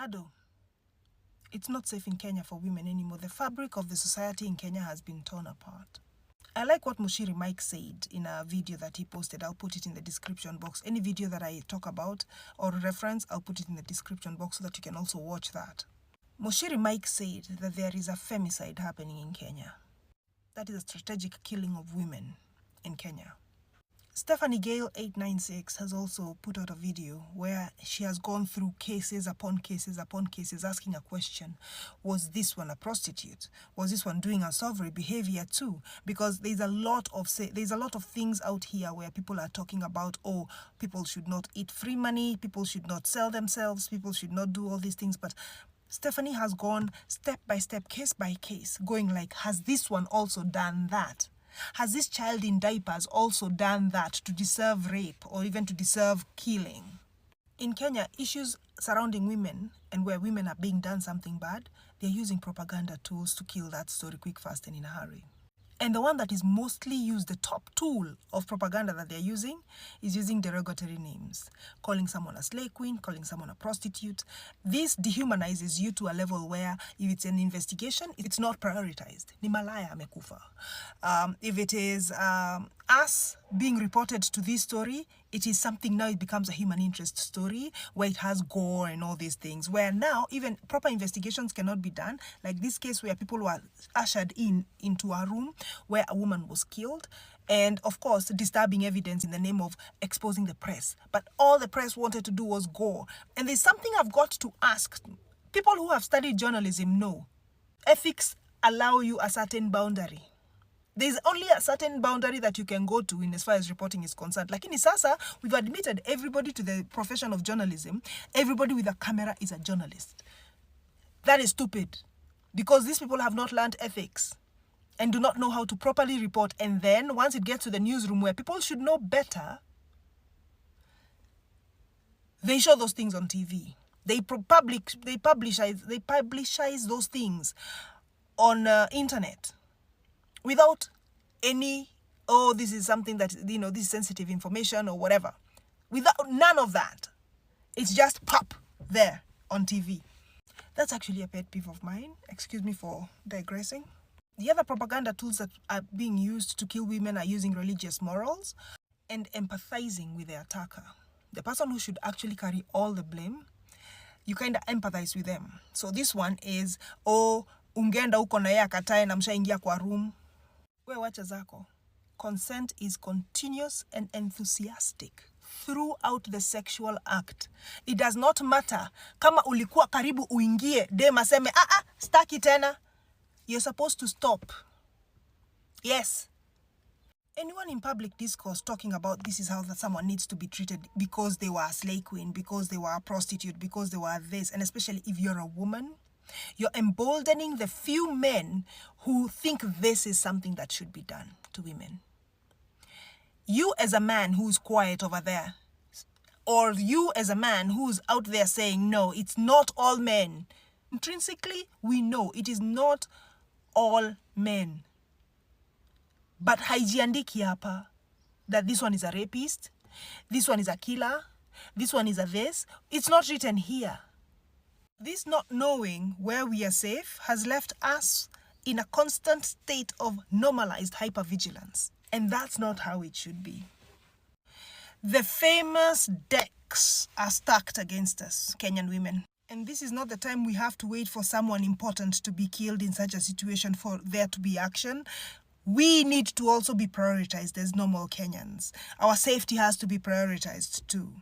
Ado, it's not safe in Kenya for women anymore. The fabric of the society in Kenya has been torn apart. I like what Muchiri Mike said in a video that he posted. I'll put it in the description box. Any video that I talk about or reference, I'll put it in the description box so that you can also watch that. Muchiri Mike said that there is a femicide happening in Kenya. That is a strategic killing of women in Kenya. Stephanie Gale 896 has also put out a video where she has gone through cases upon cases upon cases, asking a question: was this one a prostitute? Was this one doing unsavory behavior too? Because there's a lot of things out here where people are talking about, oh, people should not eat free money, people should not sell themselves, people should not do all these things. But Stephanie has gone step by step, case by case, going like, has this one also done that? Has this child in diapers also done that to deserve rape or even to deserve killing? In Kenya, issues surrounding women and where women are being done something bad, they're using propaganda tools to kill that story quick, fast, and in a hurry. And the one that is mostly used, the top tool of propaganda that they're using, is using derogatory names. Calling someone a slay queen, calling someone a prostitute. This dehumanizes you to a level where if it's an investigation, it's not prioritized. Ni malaya amekufa. If it is us being reported to this story, it is something now, it becomes a human interest story where it has gore and all these things, where now even proper investigations cannot be done. Like this case where people were ushered into a room where a woman was killed, and of course disturbing evidence in the name of exposing the press. But all the press wanted to do was gore. And there's something I've got to ask. People who have studied journalism know ethics allow you a certain boundary. There's only a certain boundary that you can go to in as far as reporting is concerned. Like in Isasa, we've admitted everybody to the profession of journalism. Everybody with a camera is a journalist. That is stupid, because these people have not learned ethics and do not know how to properly report. And then once it gets to the newsroom where people should know better, they show those things on TV. They publicize those things on internet without any, oh, this is something that, this is sensitive information or whatever. Without none of that. It's just pop there on TV. That's actually a pet peeve of mine. Excuse me for digressing. The other propaganda tools that are being used to kill women are using religious morals and empathizing with the attacker. The person who should actually carry all the blame, you kind of empathize with them. So this one is, oh, ungenda uko na yeye akatae na mshaingia kwa room. We wacha zako. Consent is continuous and enthusiastic throughout the sexual act. It does not matter kama ulikuwa karibu uingie, dem aseme, staki tena. You're supposed to stop. Yes. Anyone in public discourse talking about this is how that someone needs to be treated because they were a slay queen, because they were a prostitute, because they were this, and especially if you're a woman, you're emboldening the few men who think this is something that should be done to women. You as a man who's quiet over there, or you as a man who's out there saying, no, it's not all men. Intrinsically, we know it is not all men. But haijiandiki hapa that this one is a rapist, this one is a killer, this one is a this. It's not written here. This not knowing where we are safe has left us in a constant state of normalized hypervigilance. And that's not how it should be. The famous decks are stacked against us, Kenyan women. And this is not the time we have to wait for someone important to be killed in such a situation for there to be action. We need to also be prioritized as normal Kenyans. Our safety has to be prioritized too.